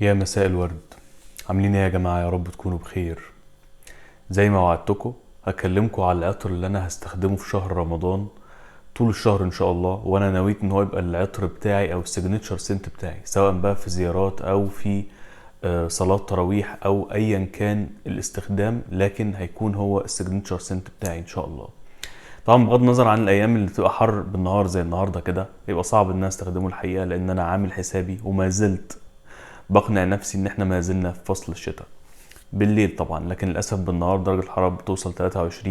يا مساء الورد. عاملين ايه يا جماعة؟ يا رب تكونوا بخير. زي ما وعدتكم هكلمكم على العطر اللي انا هستخدمه في شهر رمضان طول الشهر ان شاء الله، وانا نويت ان هو يبقى العطر بتاعي او السيجنتشر سنت بتاعي، سواء بقى في زيارات او في صلاة تراويح او ايا كان الاستخدام، لكن هيكون هو السيجنتشر سنت بتاعي ان شاء الله. طبعا بغض النظر عن الايام اللي تبقى حر بالنهار زي النهارده كده، يبقى صعب ان انا استخدمه الحقيقه، لان انا عامل حسابي وما زلت بقنع نفسي ان احنا ما زلنا في فصل الشتاء بالليل طبعا، لكن للاسف بالنهار درجه الحراره بتوصل 23،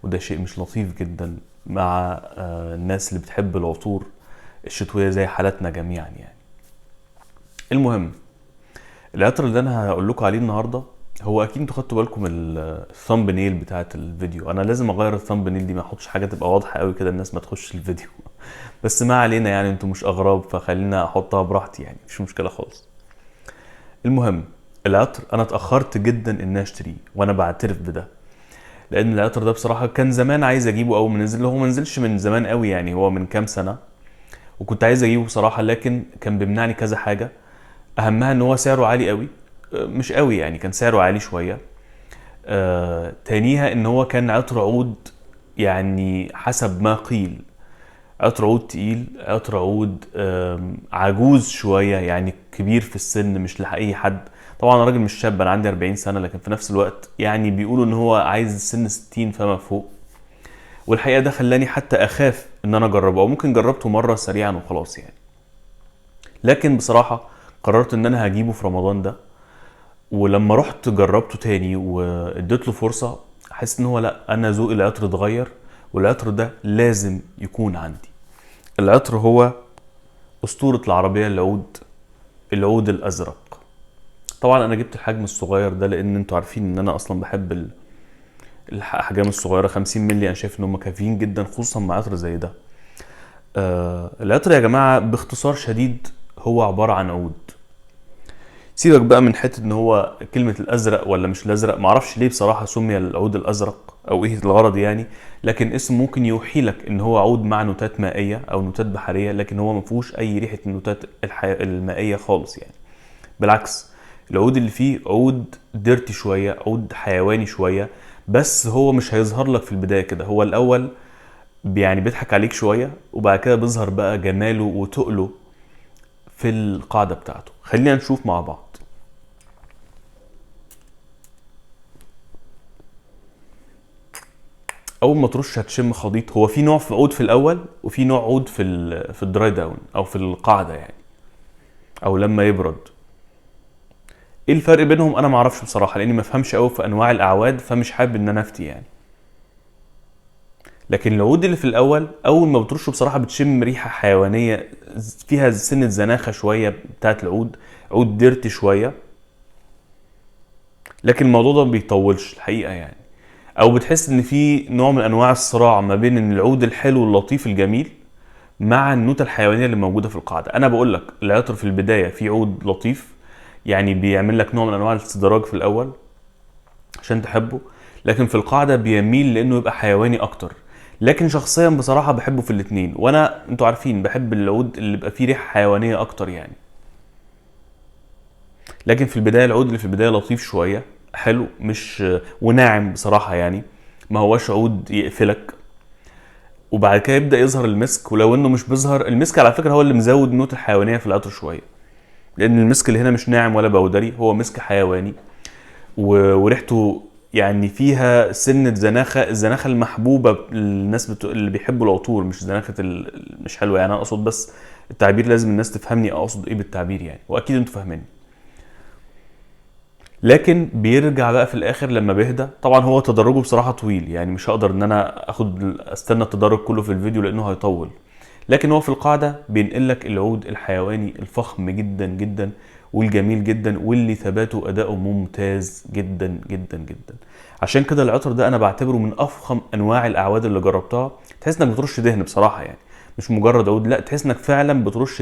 وده شيء مش لطيف جدا مع الناس اللي بتحب العطور الشتويه زي حالتنا جميعا يعني. المهم، العطر اللي انا هقول لكم عليه النهارده، هو اكيد انتوا خدتوا بالكم الثامب نيل بتاعت الفيديو. انا لازم اغير الثامب نيل دي، ما احطش حاجه تبقى واضحه قوي كده الناس ما تخش الفيديو بس ما علينا يعني، انتوا مش اغراب فخلينا احطها براحتي يعني، مش مشكله خالص. المهم، العطر انا اتاخرت جدا ان اشتريه، وانا بعترف بده، لان العطر ده بصراحه كان زمان عايز اجيبه اول ما نزل. هو ما نزلش من زمان قوي يعني، هو من كام سنه، وكنت عايز اجيبه بصراحه، لكن كان بيمنعني كذا حاجه، اهمها ان هو سعره عالي قوي. مش قوي يعني، كان سعره عالي شويه. تانيها ان هو كان عطر عود، يعني حسب ما قيل عطر عود تقيل، عطر عود عجوز شوية، يعني كبير في السن مش لأي حد. طبعا انا راجل مش شاب، انا عندي 40 سنة، لكن في نفس الوقت يعني بيقولوا ان هو عايز سن 60 فما فوق. والحقيقة ده خلاني حتى اخاف ان انا اجربه، او ممكن جربته مرة سريعا وخلاص يعني. لكن بصراحة قررت ان انا هجيبه في رمضان ده، ولما رحت جربته تاني واديت له فرصة، حسيت ان هو لا، انا ذوقي العطر اتغير، والعطر ده لازم يكون عندي. العطر هو أسطورة العربية العود، العود الأزرق. طبعا أنا جبت الحجم الصغير ده لأن أنتوا عارفين إن أنا أصلا بحب الأحجام الصغيرة. 50 مللي أنا شايف إن هم كافيين جدا، خصوصا مع عطر زي ده. العطر يا جماعة باختصار شديد هو عبارة عن عود. سيبك بقى من حته ان هو كلمه الازرق ولا مش الازرق، معرفش ليه بصراحه سمي العود الازرق او ايه الغرض يعني، لكن اسم ممكن يوحي لك ان هو عود مع نوتات مائيه او نوتات بحريه، لكن هو ما فيهوش اي ريحه النوتات المائيه خالص يعني. بالعكس، العود اللي فيه عود ديرتي شويه، عود حيواني شويه، بس هو مش هيظهر لك في البدايه كده. هو الاول يعني بيضحك عليك شويه، وبعد كده بيظهر بقى جماله وتقله في القاعده بتاعته. خلينا نشوف مع بعض. اول ما ترش هتشم خليط. هو في نوع في عود في الاول، وفي نوع عود في الدراي داون او في القاعده يعني، او لما يبرد. ايه الفرق بينهم؟ انا ما اعرفش بصراحه، لاني ما افهمش قوي في انواع الاعواد، فمش حابب ان انا افتي يعني. لكن العود اللي في الاول اول ما بترشه بصراحه بتشم ريحه حيوانيه فيها سنه زناخه شويه بتاعت العود، عود ديرتي شويه. لكن الموضوع ده ما بيطولش الحقيقه يعني، او بتحس ان في نوع من انواع الصراع ما بين ان العود الحلو اللطيف الجميل مع النوتة الحيوانية اللي موجودة في القاعدة. أنا بقول لك العطر في البداية في عود لطيف، يعني بيعمل لك نوع من أنواع الاستدراج في الأول عشان تحبه، لكن في القاعدة بيميل لأنه يبقى حيواني أكتر. لكن شخصيا بصراحة بحبه في الاتنين، وأنا أنتوا عارفين بحب العود اللي بيبقى فيه ريحة حيوانية أكتر يعني. لكن في البداية العود اللي في البداية لطيف شوية، حلو، مش وناعم بصراحة يعني، ما هوش عود يقفلك. وبعد كده يبدا يظهر المسك، ولو انه مش بيظهر المسك على فكره هو اللي مزود النوت الحيوانيه في العطر شويه، لان المسك اللي هنا مش ناعم ولا بودري، هو مسك حيواني وريحته يعني فيها سنه زناخه، الزناخه المحبوبه للناس اللي بيحبوا العطور، مش زناخه مش حلوه يعني. انا اقصد بس التعبير لازم الناس تفهمني اقصد ايه بالتعبير يعني، واكيد انتوا فاهميني. لكن بيرجع بقى في الاخر لما بيهدى. طبعا هو تدرجه بصراحه طويل يعني، مش هقدر ان انا استنى التدرج كله في الفيديو لانه هيطول. لكن هو في القاعده بينقل لك العود الحيواني الفخم جدا جدا والجميل جدا، واللي ثباته اداؤه ممتاز جدا جدا جدا. عشان كده العطر ده انا بعتبره من افخم انواع الاعواد اللي جربتها. تحس انك بترش دهن بصراحه يعني، مش مجرد عود، لا، تحس انك فعلا بترش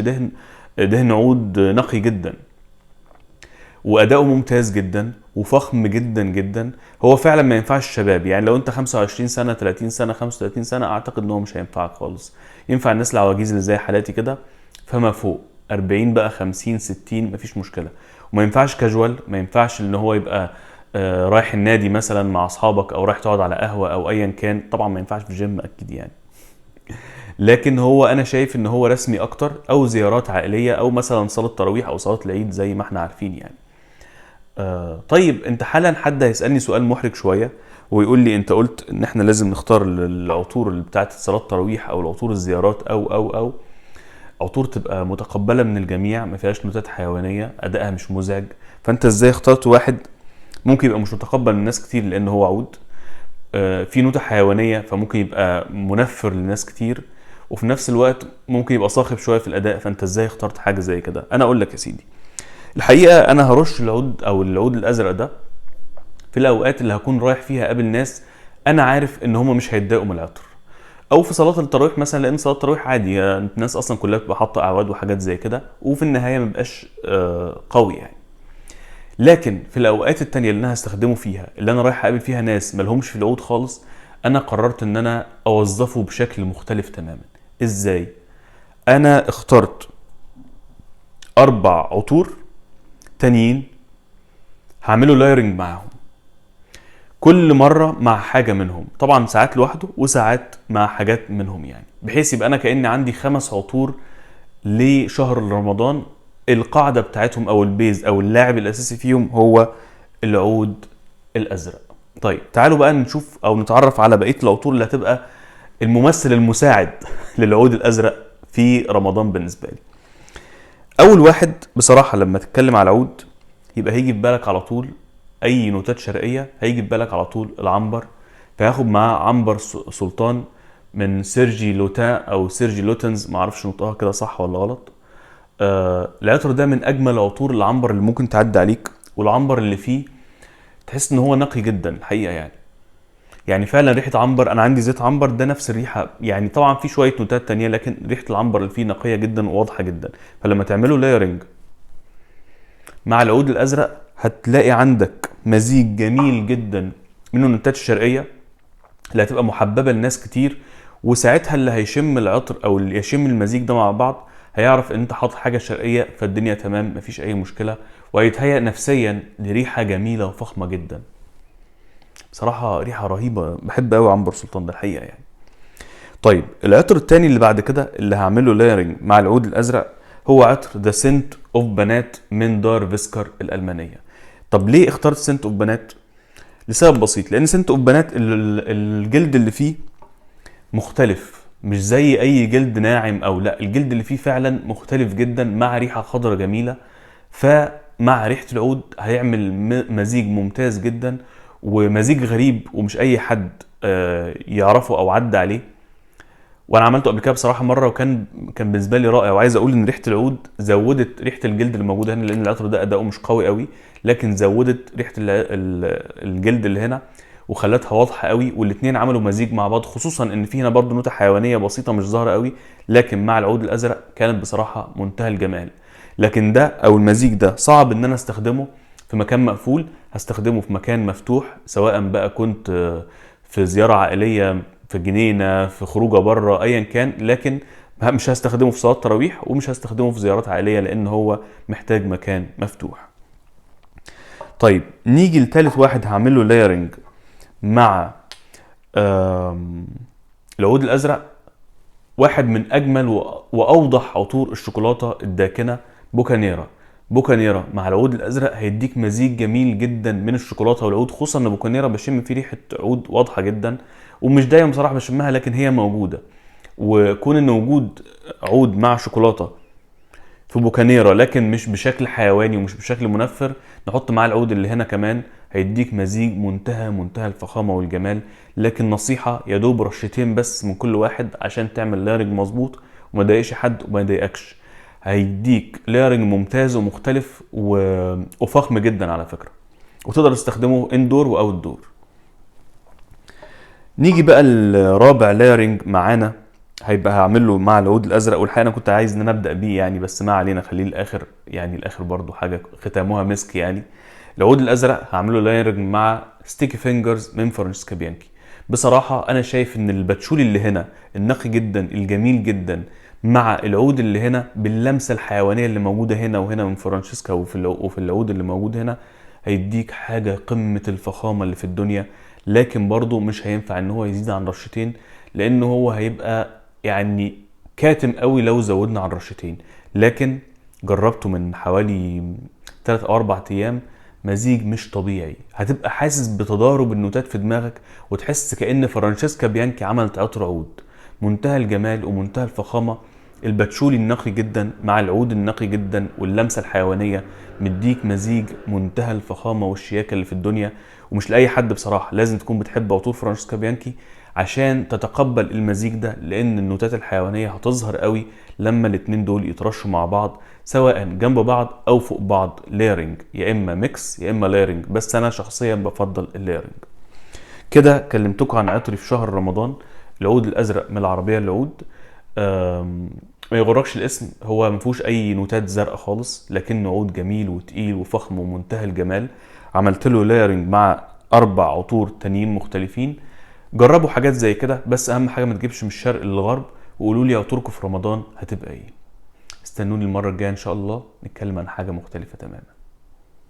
دهن عود نقي جدا، واداؤه ممتاز جدا وفخم جدا جدا. هو فعلا ما ينفعش الشباب يعني، لو انت 25 سنه 30 سنه 35 سنه اعتقد ان هو مش هينفعك خالص. ينفع الناس العواجيز اللي زي حالاتي كده فما فوق، 40 بقى 50 60 مفيش مشكله. وما ينفعش كاجوال، ما ينفعش ان هو يبقى رايح النادي مثلا مع اصحابك او رايح تقعد على قهوه او ايا كان. طبعا ما ينفعش في جيم اكيد يعني، لكن هو انا شايف ان هو رسمي اكتر، او زيارات عائليه، او مثلا صلاه تراويح او صلاه العيد زي ما احنا عارفين يعني. طيب انت حالا حد هيسالني سؤال محرج شويه ويقول لي انت قلت ان احنا لازم نختار العطور اللي بتاعت صلاه التراويح او العطور الزيارات او عطور تبقى متقبله من الجميع، ما فيهاش نوتات حيوانيه، ادائها مش مزعج. فانت ازاي اخترت واحد ممكن يبقى مش متقبل من ناس كتير لان هو عود، في نوتة حيوانية فممكن يبقى منفر لناس كتير، وفي نفس الوقت ممكن يبقى صاخب شوية في الأداء؟ فأنت إزاي اخترت حاجة زي كده؟ أنا أقول لك يا سيدي، الحقيقة أنا هرش العود أو العود الأزرق ده في الأوقات اللي هكون رايح فيها قابل ناس أنا عارف إن هم مش هيتضايقوا من العطر، أو في صلاة التراويح مثلا، لأن صلاة التراويح عادي يعني الناس أصلا كلها بتبقى حاطة أعواد وحاجات زي كده، وفي النهاية مبقاش قوي يعني. لكن في الاوقات التانية اللي انا هستخدمه فيها، اللي انا رايح اقابل فيها ناس مالهمش في العود خالص، انا قررت ان انا اوظفه بشكل مختلف تماما. ازاي؟ انا اخترت 4 عطور تانيين هعمله لايرنج معاهم، كل مرة مع حاجة منهم، طبعا ساعات لوحده وساعات مع حاجات منهم يعني، بحيث يبقى انا كأني عندي 5 عطور لشهر رمضان، القاعدة بتاعتهم او البيز او اللاعب الاساسي فيهم هو العود الازرق. طيب تعالوا بقى نشوف او نتعرف على بقية العطور اللي هتبقى الممثل المساعد للعود الازرق في رمضان بالنسبة لي. اول واحد بصراحة لما تتكلم على العود يبقى هيجي في بالك على طول اي نوتات شرقية، هيجي في بالك على طول العنبر، فهاخد معاه عنبر سلطان من سيرجي لوتان او سيرجي لوتنز، معرفش نطقها كده صح ولا غلط. العطر ده من اجمل عطور العنبر اللي ممكن تعدي عليك، والعنبر اللي فيه تحس ان هو نقي جدا الحقيقه يعني فعلا ريحه عنبر. انا عندي زيت عنبر ده نفس الريحه يعني، طبعا في شويه نوتات تانية لكن ريحه العنبر اللي فيه نقيه جدا وواضحه جدا. فلما تعملوا لايرنج مع العود الازرق هتلاقي عندك مزيج جميل جدا من النوتات الشرقيه اللي هتبقى محببه لناس كتير، وساعتها اللي هيشم العطر او اللي يشم المزيج ده مع بعض هيعرف ان انت حاطط حاجه شرقيه، فالدنيا تمام مفيش اي مشكله، وهيتهيأ نفسيا لريحه جميله وفخمه جدا. بصراحه ريحه رهيبه، بحب قوي عنبر سلطان ده الحقيقه يعني. طيب العطر التاني اللي بعد كده اللي هعمله لايرنج مع العود الازرق هو عطر ذا سنت اوف بنات من دار فيسكر الالمانيه. طب ليه اخترت سنت اوف بنات؟ لسبب بسيط، لان سنت اوف بنات الجلد اللي فيه مختلف، مش زي اي جلد ناعم او لا، الجلد اللي فيه فعلا مختلف جدا مع ريحه خضرة جميله، فمع ريحه العود هيعمل مزيج ممتاز جدا، ومزيج غريب ومش اي حد يعرفه او عدى عليه. وانا عملته قبل كده بصراحه مره، كان بالنسبه لي رائع. وعايز اقول ان ريحه العود زودت ريحه الجلد اللي موجوده هنا، لان العطر ده اداؤه مش قوي قوي، لكن زودت ريحه الجلد اللي هنا وخلتها واضحه قوي، والاثنين عملوا مزيج مع بعض، خصوصا ان في هنا برده نوتة حيوانيه بسيطه مش ظاهره قوي، لكن مع العود الازرق كانت بصراحه منتهى الجمال. لكن ده او المزيج ده صعب ان انا استخدمه في مكان مقفول، هستخدمه في مكان مفتوح، سواء بقى كنت في زياره عائليه، في جنينه، في خروجه بره، ايا كان، لكن مش هستخدمه في صلاه تراويح ومش هستخدمه في زيارات عائليه لان هو محتاج مكان مفتوح. طيب نيجي لثالث واحد هعمله لايرنج مع العود الازرق، واحد من اجمل واوضح عطور الشوكولاته الداكنه، بوكانيرا. بوكانيرا مع العود الازرق هيديك مزيج جميل جدا من الشوكولاته والعود، خصوصا ان بوكانيرا بشم فيه ريحه عود واضحه جدا، ومش دايما بصراحه بشمها لكن هي موجوده. وكون ان وجود عود مع شوكولاته في بوكانيرا لكن مش بشكل حيواني ومش بشكل منفر، نحط معاه العود اللي هنا كمان، هيديك مزيج منتهى الفخامه والجمال. لكن نصيحه، يا دوب رشتين بس من كل واحد عشان تعمل لايرنج مظبوط وما يضايقش حد وما يضايقكش، هيديك لايرنج ممتاز ومختلف وفخم جدا على فكره، وتقدر تستخدمه اندور واوت دور. نيجي بقى الرابع لايرنج معانا هيبقى هعمله مع العود الازرق، والحقيقه انا كنت عايز ان انا ابدا بيه يعني، بس ما علينا خليه الاخر يعني، الاخر برضو حاجه ختامها مسك يعني. العود الازرق هعمله لايرنج مع ستيكي فينجرز من فرانشيسكا بيانكي. بصراحه انا شايف ان الباتشولي اللي هنا النقي جدا الجميل جدا مع العود اللي هنا باللمسه الحيوانيه اللي موجوده هنا وهنا من فرانشيسكا وفي العود اللي موجود هنا، هيديك حاجه قمه الفخامه اللي في الدنيا. لكن برضو مش هينفع ان هو يزيد عن رشتين، لان هو هيبقى يعني كاتم قوي لو زودنا عن رشتين. لكن جربته من حوالي 3 او 4 ايام، مزيج مش طبيعي. هتبقى حاسس بتضارب النوتات في دماغك، وتحس كأن فرانشيسكا بيانكي عملت عطر عود. منتهى الجمال ومنتهى الفخامة. الباتشولي النقي جدا مع العود النقي جدا واللمسة الحيوانية، مديك مزيج منتهى الفخامة والشياكة اللي في الدنيا. ومش لأي حد بصراحة، لازم تكون بتحب عطور فرانشيسكا بيانكي عشان تتقبل المزيج ده، لأن النوتات الحيوانية هتظهر قوي لما الاتنين دول يترشوا مع بعض، سواء جنب بعض او فوق بعض لايرنج، يا اما ميكس يا اما لايرنج، بس انا شخصيا بفضل اللايرنج. كده كلمتكم عن عطري في شهر رمضان، العود الازرق من العربيه العود. ما يغركش الاسم، هو ما فيهوش اي نوتات زرقاء خالص، لكنه عود جميل وتقيل وفخم ومنتهى الجمال. عملت له لايرنج مع 4 عطور تانيين مختلفين. جربوا حاجات زي كده، بس اهم حاجه ما تجيبش من الشرق للغرب، وقولوا لي عطوركم في رمضان هتبقى ايه. استنوني المرة الجاية إن شاء الله نتكلم عن حاجة مختلفة تماما.